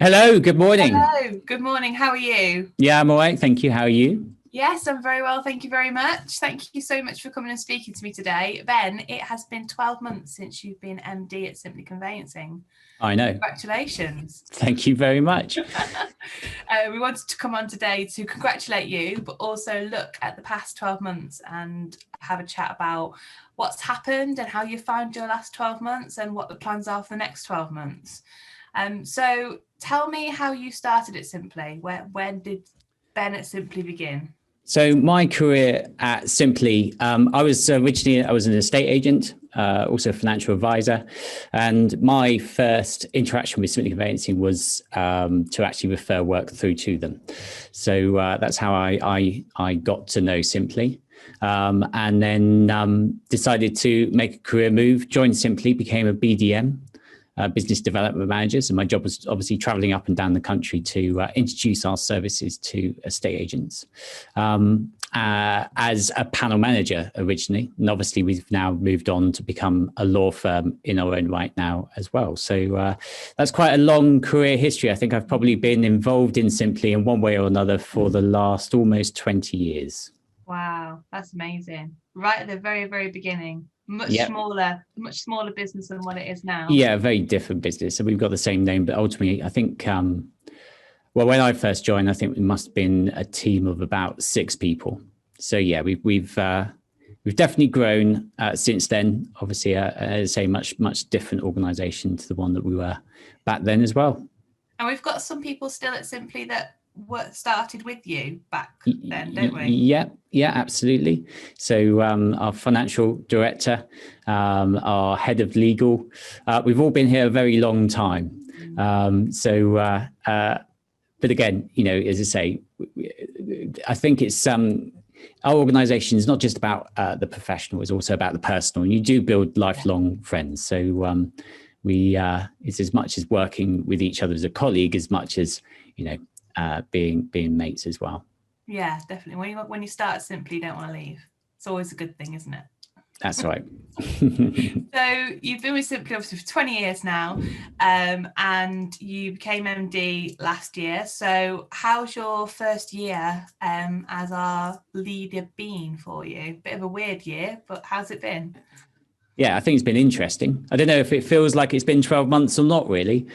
Hello, good morning. Hello, good morning. How are you? Yeah, I'm all right. Thank you. How are you? Yes, I'm very well. Thank you very much. Thank you so much for coming and speaking to me today. Ben, it has been 12 months since you've been MD at Simply Conveyancing. I know. Congratulations. Thank you very much. We wanted to come on today to congratulate you, but also look at the past 12 months and have a chat about what's happened and how you found your last 12 months and what the plans are for the next 12 months. So tell me how you started at Simply. When did Ben at Simply begin? So my career at Simply, I was an estate agent, also a financial advisor. And my first interaction with Simply Conveyancing was to actually refer work through to them. So that's how I got to know Simply. And then decided to make a career move, joined Simply, became a BDM. Business development managers, and my job was obviously traveling up and down the country to introduce our services to estate agents as a panel manager originally, and obviously we've now moved on to become a law firm in our own right now as well. So that's quite a long career history. I think I've probably been involved in Simply in one way or another for the last almost 20 years. Wow, that's amazing. Right at the very, very beginning. Much smaller business than what it is now. Yeah, very different business. So we've got the same name, but ultimately, I think, when I first joined, I think we must have been a team of about 6 people. So yeah, we've definitely grown since then. Obviously, as I say, much different organisation to the one that we were back then as well. And we've got some people still at Simply that started with you back then, don't we? Yeah, absolutely. So our financial director, our head of legal, we've all been here a very long time. But again, as I say, I think it's our organisation is not just about the professional; it's also about the personal. And you do build lifelong friends. So it's as much as working with each other as a colleague, as much as being mates as well. Yeah, definitely. When you start Simply, you don't want to leave. It's always a good thing, isn't it? That's right. So you've been with Simply obviously for 20 years now, and you became MD last year. So how's your first year as our leader been for you? Bit of a weird year, but how's it been? Yeah, I think it's been interesting. I don't know if it feels like it's been 12 months or not, really.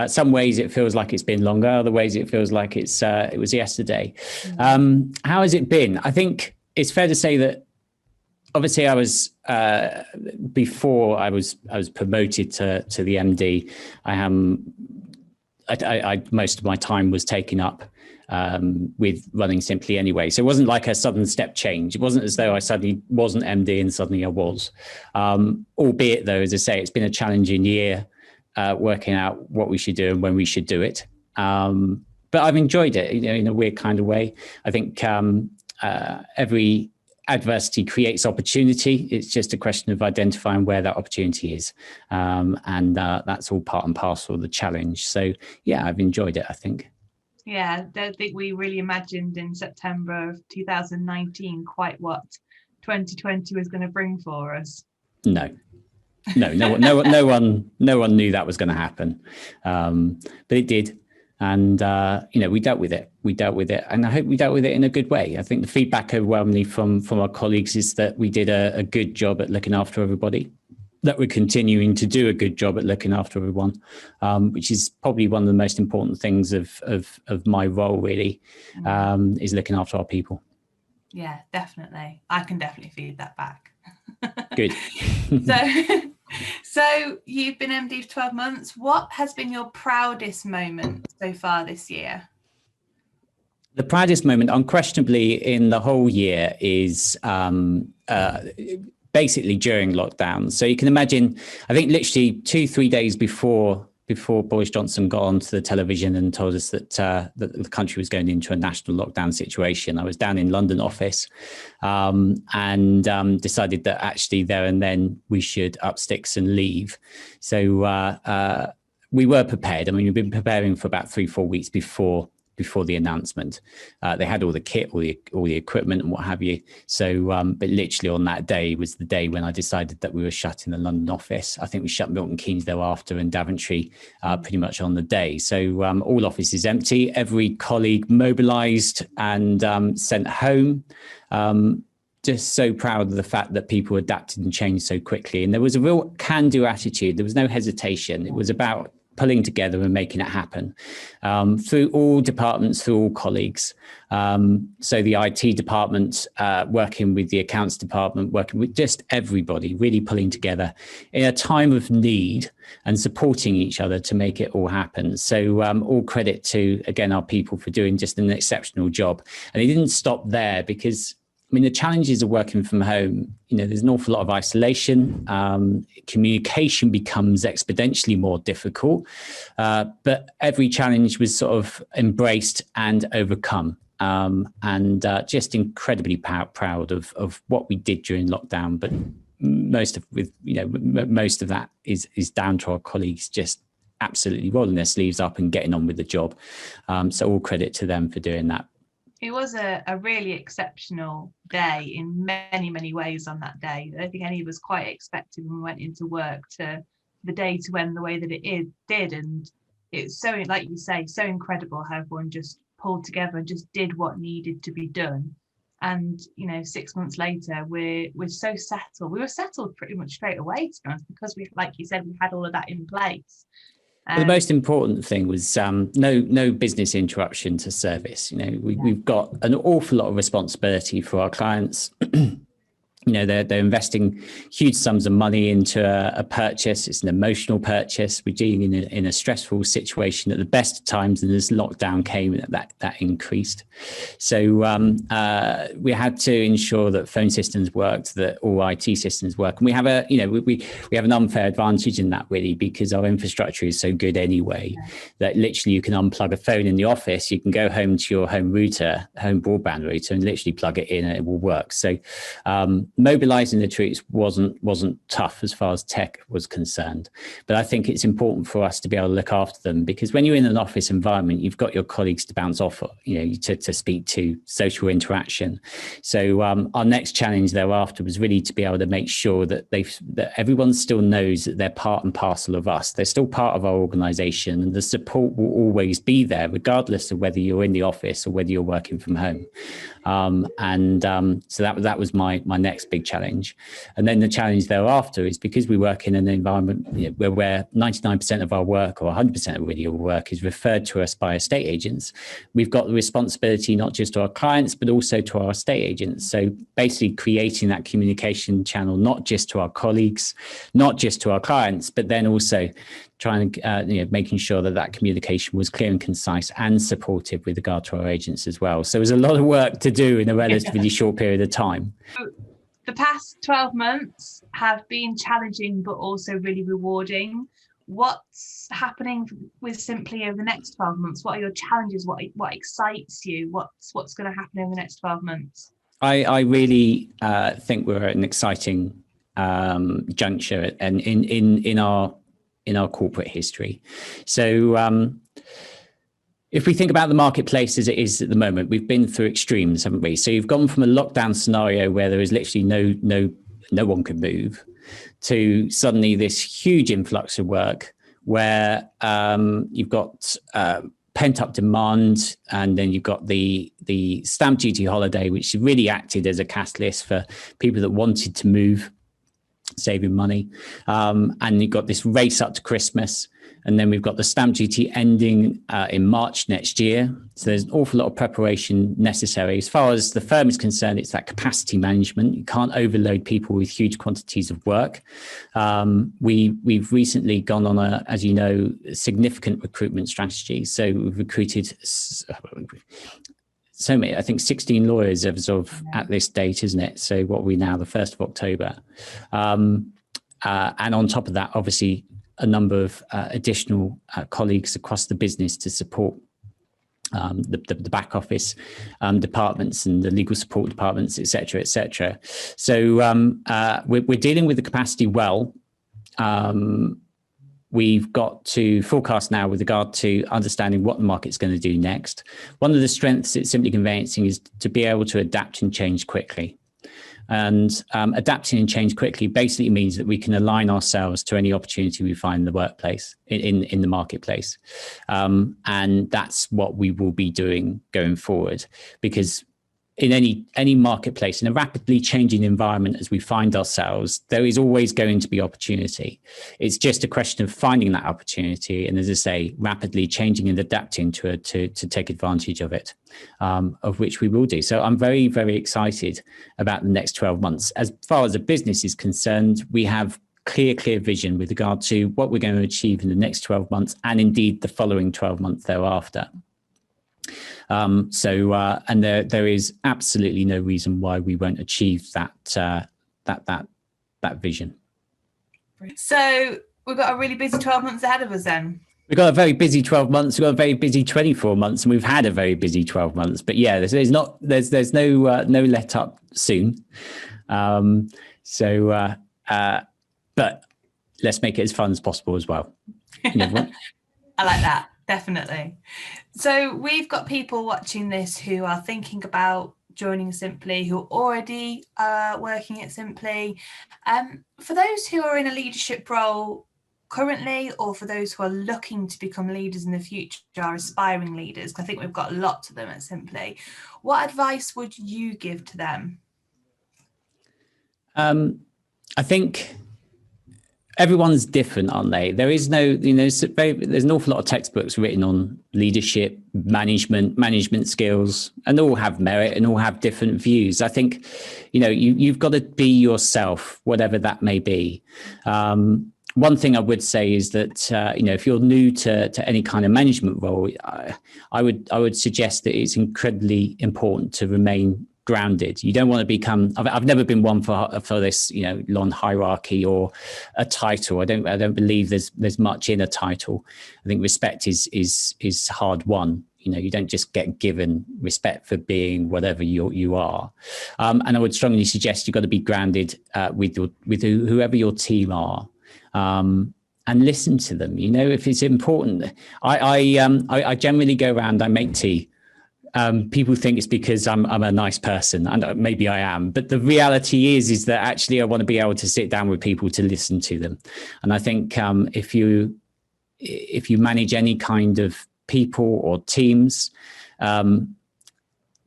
Some ways it feels like it's been longer. Other ways it feels like it was yesterday. How has it been? I think it's fair to say that obviously I was before I was promoted to the MD. I most of my time was taken up with running Simply anyway. So it wasn't like a sudden step change. It wasn't as though I suddenly wasn't MD and suddenly I was. Albeit though, as I say, it's been a challenging year working out what we should do and when we should do it. But I've enjoyed it, in a weird kind of way. I think every adversity creates opportunity. It's just a question of identifying where that opportunity is. And that's all part and parcel of the challenge. So yeah, I've enjoyed it, I think. Yeah, I don't think we really imagined in September of 2019 quite what 2020 was going to bring for us. No one knew that was going to happen, but it did, and we dealt with it, and I hope we dealt with it in a good way. I think the feedback overwhelmingly from our colleagues is that we did a good job at looking after everybody, that we're continuing to do a good job at looking after everyone, which is probably one of the most important things of my role, really, is looking after our people. Yeah, definitely. I can definitely feed that back. Good. So you've been MD for 12 months. What has been your proudest moment so far this year? The proudest moment, unquestionably, in the whole year is basically during lockdown. So you can imagine, I think literally 2-3 days before Boris Johnson got onto the television and told us that the country was going into a national lockdown situation, I was down in London office and decided that actually there and then we should up sticks and leave. So we were prepared. I mean, we've been preparing for about 3-4 weeks before before the announcement. They had all the kit, all the equipment and what have you. So, but literally on that day was the day when I decided that we were shutting the London office. I think we shut Milton Keynes thereafter and Daventry pretty much on the day. So all offices empty, every colleague mobilised and sent home. Just so proud of the fact that people adapted and changed so quickly. And there was a real can-do attitude. There was no hesitation. It was about pulling together and making it happen through all departments, through all colleagues. So the IT department working with the accounts department, working with just everybody, really pulling together in a time of need and supporting each other to make it all happen. So all credit to, again, our people for doing just an exceptional job. And it didn't stop there because I mean, the challenges of working from home, there's an awful lot of isolation. Communication becomes exponentially more difficult, but every challenge was sort of embraced and overcome. And just incredibly proud of what we did during lockdown. But most of that is down to our colleagues just absolutely rolling their sleeves up and getting on with the job. So all credit to them for doing that. It was a really exceptional day in many, many ways on that day. I don't think any of us quite expected when we went into work to the day to end the way that it did. And it's so, like you say, so incredible how everyone just pulled together and just did what needed to be done. And, 6 months later, we're so settled. We were settled pretty much straight away, to be honest, because we, like you said, we had all of that in place. The most important thing was no business interruption to service. We've got an awful lot of responsibility for our clients. They're investing huge sums of money into a purchase. It's an emotional purchase. We're dealing in a stressful situation at the best of times, and as lockdown came, that increased. So we had to ensure that phone systems worked, that all IT systems work, and we have we have an unfair advantage in that really because our infrastructure is so good anyway that literally you can unplug a phone in the office, you can go home to your home broadband router, and literally plug it in and it will work. So mobilizing the troops wasn't tough as far as tech was concerned, but I think it's important for us to be able to look after them because when you're in an office environment, you've got your colleagues to bounce off, to speak to, social interaction. So our next challenge thereafter was really to be able to make sure that that everyone still knows that they're part and parcel of us. They're still part of our organization, and the support will always be there, regardless of whether you're in the office or whether you're working from home. So that was my next big challenge. And then the challenge thereafter is because we work in an environment where 99% of our work or 100% of really our work is referred to us by estate agents, we've got the responsibility not just to our clients, but also to our estate agents. So basically creating that communication channel, not just to our colleagues, not just to our clients, but then also trying to, making sure that communication was clear and concise and supportive with regard to our agents as well. So there's a lot of work to do in a relatively short period of time. The past 12 months have been challenging, but also really rewarding. What's happening with Simply over the next 12 months? What are your challenges? What excites you? What's going to happen over the next 12 months? I really think we're at an exciting juncture and in our corporate history. So if we think about the marketplace as it is at the moment, we've been through extremes, haven't we? So you've gone from a lockdown scenario where there is literally no one could move to suddenly this huge influx of work where you've got pent up demand, and then you've got the stamp duty holiday, which really acted as a catalyst for people that wanted to move, saving money. And you've got this race up to Christmas. And then we've got the stamp duty ending in March next year. So there's an awful lot of preparation necessary. As far as the firm is concerned, it's that capacity management. You can't overload people with huge quantities of work. We've recently gone on as you know, significant recruitment strategy. So we've recruited so many, I think 16 lawyers as of at this date, isn't it? So what are we now, the 1st of October? And on top of that, obviously, a number of additional colleagues across the business to support the back office departments and the legal support departments, et cetera, et cetera. So we're dealing with the capacity well. we've got to forecast now with regard to understanding what the market's going to do next. One of the strengths at Simply Conveyancing is to be able to adapt and change quickly. And adapting and change quickly basically means that we can align ourselves to any opportunity we find in the workplace, in the marketplace. And that's what we will be doing going forward, because in any marketplace, in a rapidly changing environment as we find ourselves, there is always going to be opportunity. It's just a question of finding that opportunity, and as I say, rapidly changing and adapting to take advantage of it, of which we will do. So I'm very, very excited about the next 12 months. As far as the business is concerned, we have clear vision with regard to what we're going to achieve in the next 12 months, and indeed the following 12 months thereafter. And there is absolutely no reason why we won't achieve that vision. So we've got a really busy 12 months ahead of us then. We've got a very busy 12 months. We've got a very busy 24 months, and we've had a very busy 12 months. But yeah, there's no let up soon. But let's make it as fun as possible as well. I like that. Definitely. So we've got people watching this who are thinking about joining Simply, who are already working at Simply. For those who are in a leadership role currently, or for those who are looking to become leaders in the future, are aspiring leaders, I think we've got lots of them at Simply. What advice would you give to them? I think everyone's different, aren't they? There is no, there's an awful lot of textbooks written on leadership, management skills, and all have merit and all have different views. I think, you've got to be yourself, whatever that may be. One thing I would say is that, if you're new to any kind of management role, I would suggest that it's incredibly important to remain grounded. You don't want to become, I've never been one for this, long hierarchy or a title. I don't believe there's much in a title. I think respect is hard won. You don't just get given respect for being whatever you are. And I would strongly suggest you've got to be grounded with whoever your team are. And listen to them. If it's important. I generally go around, I make tea. People think it's because I'm a nice person, and maybe I am, but the reality is that actually I want to be able to sit down with people to listen to them. And I think if you manage any kind of people or teams, the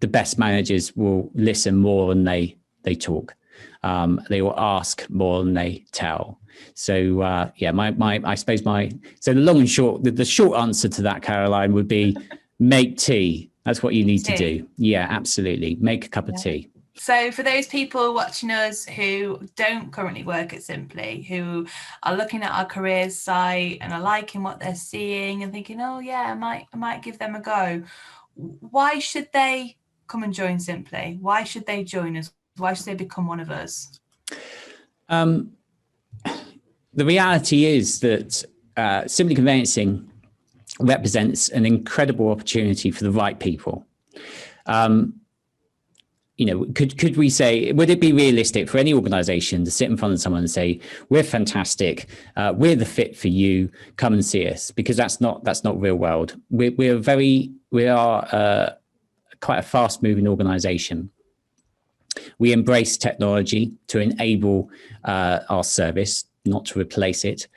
best managers will listen more than they talk. They will ask more than they tell. So I suppose so the long and short, the short answer to that, Caroline, would be make tea. That's what you need to do. Yeah, absolutely. Make a cup of tea. So for those people watching us who don't currently work at Simply, who are looking at our careers site and are liking what they're seeing and thinking, oh yeah, I might give them a go. Why should they come and join Simply? Why should they join us? Why should they become one of us? The reality is that Simply Conveyancing represents an incredible opportunity for the right people. Could we say, would it be realistic for any organization to sit in front of someone and say, we're fantastic, we're the fit for you, come and see us? Because that's not real world. We are quite a fast moving organization. We embrace technology to enable our service, not to replace it.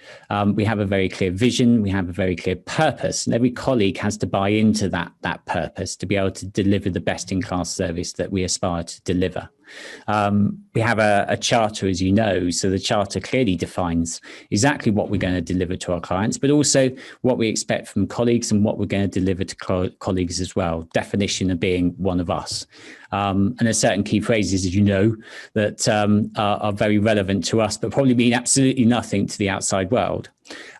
We have a very clear vision. We have a very clear purpose, and every colleague has to buy into that purpose to be able to deliver the best-in-class service that we aspire to deliver. We have a charter, as you know, so the charter clearly defines exactly what we're going to deliver to our clients, but also what we expect from colleagues and what we're going to deliver to colleagues as well. Definition of being one of us. And there's certain key phrases, as you know, that are very relevant to us, but probably mean absolutely nothing to the outside world.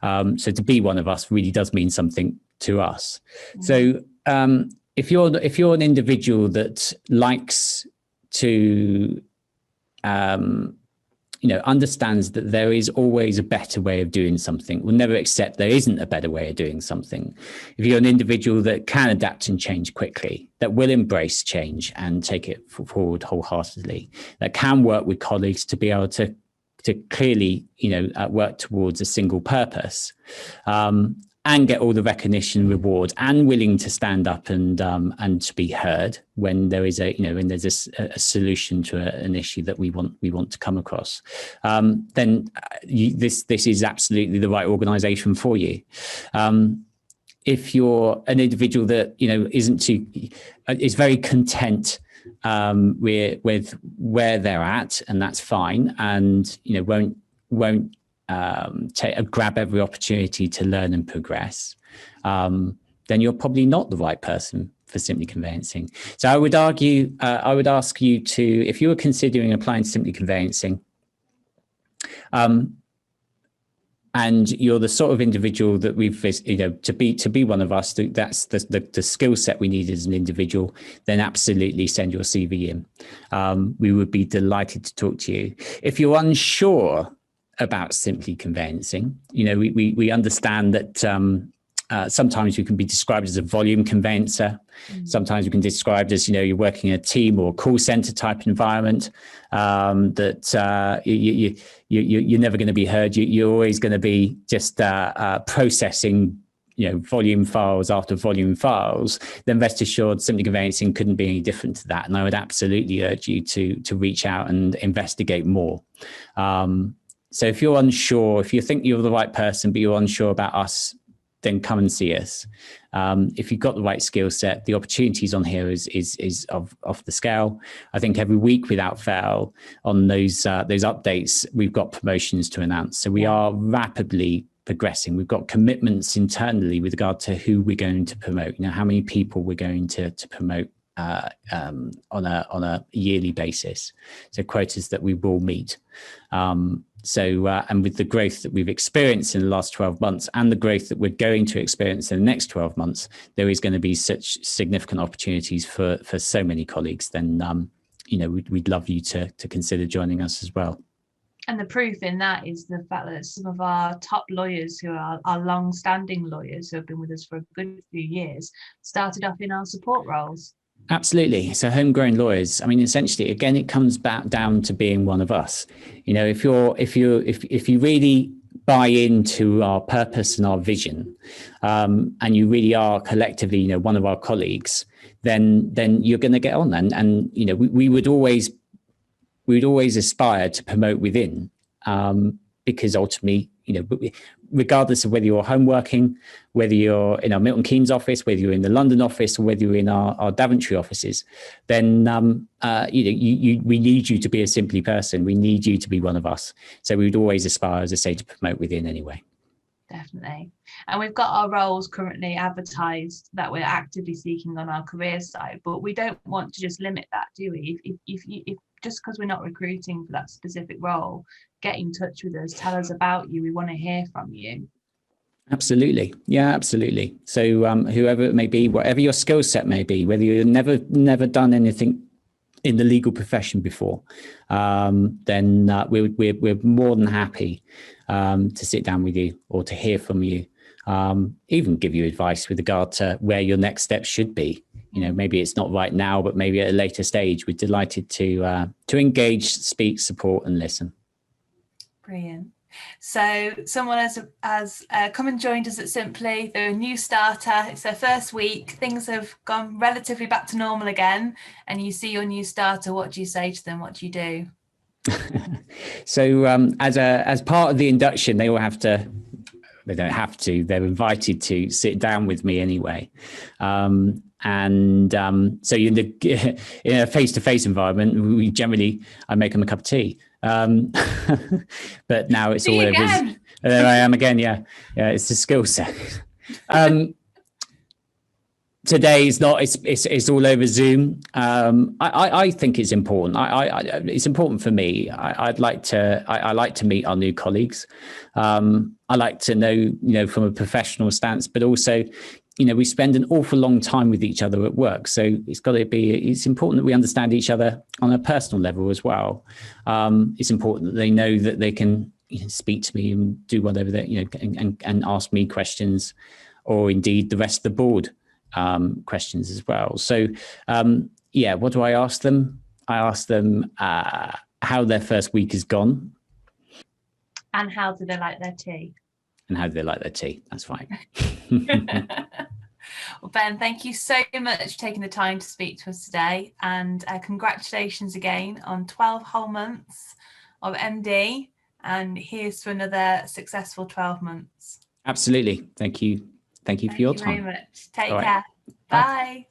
So to be one of us really does mean something to us. So if you're an individual that likes to understands that there is always a better way of doing something, will never accept there isn't a better way of doing something. If you're an individual that can adapt and change quickly, that will embrace change and take it forward wholeheartedly, that can work with colleagues to be able to clearly, work towards a single purpose, and get all the recognition and reward, and willing to stand up and to be heard when there is when there's a solution to an issue that we want to come across, then this is absolutely the right organization for you. If you're an individual that is very content with where they're at, and that's fine, and won't grab every opportunity to learn and progress, then you're probably not the right person for Simply Conveyancing. So I would ask you to, if you were considering applying to Simply Conveyancing, and you're the sort of individual that we've, to be one of us, that's the skill set we need as an individual, then absolutely send your CV in. We would be delighted to talk to you. If you're unsure about Simply Conveyancing, we understand that sometimes you can be described as a volume conveyancer. Sometimes you can be described as, you're working in a team or call center type environment, that you're never going to be heard. You're always going to be just processing, volume files after volume files. Then rest assured, Simply Conveyancing couldn't be any different to that. And I would absolutely urge you to reach out and investigate more. So if you're unsure, if you think you're the right person, but you're unsure about us, then come and see us. If you've got the right skill set, the opportunities on here is off the scale. I think every week without fail on those updates, we've got promotions to announce. So we are rapidly progressing. We've got commitments internally with regard to who we're going to promote, how many people we're going to promote on a yearly basis. So quotas that we will meet. And with the growth that we've experienced in the last 12 months and the growth that we're going to experience in the next 12 months, there is going to be such significant opportunities for so many colleagues. Then, we'd love you to consider joining us as well. And the proof in that is the fact that some of our top lawyers, who are our long-standing lawyers who have been with us for a good few years, started off in our support roles. Absolutely. So homegrown lawyers, essentially, again, it comes back down to being one of us. If you really buy into our purpose and our vision, and you really are collectively, one of our colleagues, then you're going to get on. And we would always aspire to promote within, because ultimately, regardless of whether you're home working, whether you're in our Milton Keynes office, whether you're in the London office, or whether you're in our Daventry offices, then we need you to be a Simply person. We need you to be one of us. So we would always aspire, as I say, to promote within anyway. Definitely. And we've got our roles currently advertised that we're actively seeking on our careers site, but we don't want to just limit that, do we? If just because we're not recruiting for that specific role, get in touch with us, tell us about you. We want to hear from you. Absolutely. Yeah, absolutely. So whoever it may be, whatever your skill set may be, whether you've never done anything in the legal profession before, then we're more than happy to sit down with you or to hear from you, even give you advice with regard to where your next steps should be. Maybe it's not right now, but maybe at a later stage. We're delighted to engage, speak, support, and listen. Brilliant. So someone has come and joined us at Simply. They're a new starter. It's their first week. Things have gone relatively back to normal again. And you see your new starter. What do you say to them? What do you do? So as part of the induction, they all have to. They don't have to. They're invited to sit down with me anyway. So in a face-to-face environment, I make them a cup of tea. But now it's all over. There I am again. Yeah, it's a skill set. Today is not. It's all over Zoom. I think it's important. It's important for me. I like to meet our new colleagues. I like to know, from a professional stance, but also, we spend an awful long time with each other at work. So it's important that we understand each other on a personal level as well. It's important that they know that they can speak to me and do whatever they, and ask me questions, or indeed the rest of the board questions as well. So, what do I ask them? I ask them how their first week has gone. And how do they like their tea? And how do they like their tea? That's right. Well, Ben, thank you so much for taking the time to speak to us today, and congratulations again on 12 whole months of MD, and here's to another successful 12 months. Absolutely. Thank you. Thank you for your time. Thank you very much. Take All right. care. Bye. Bye.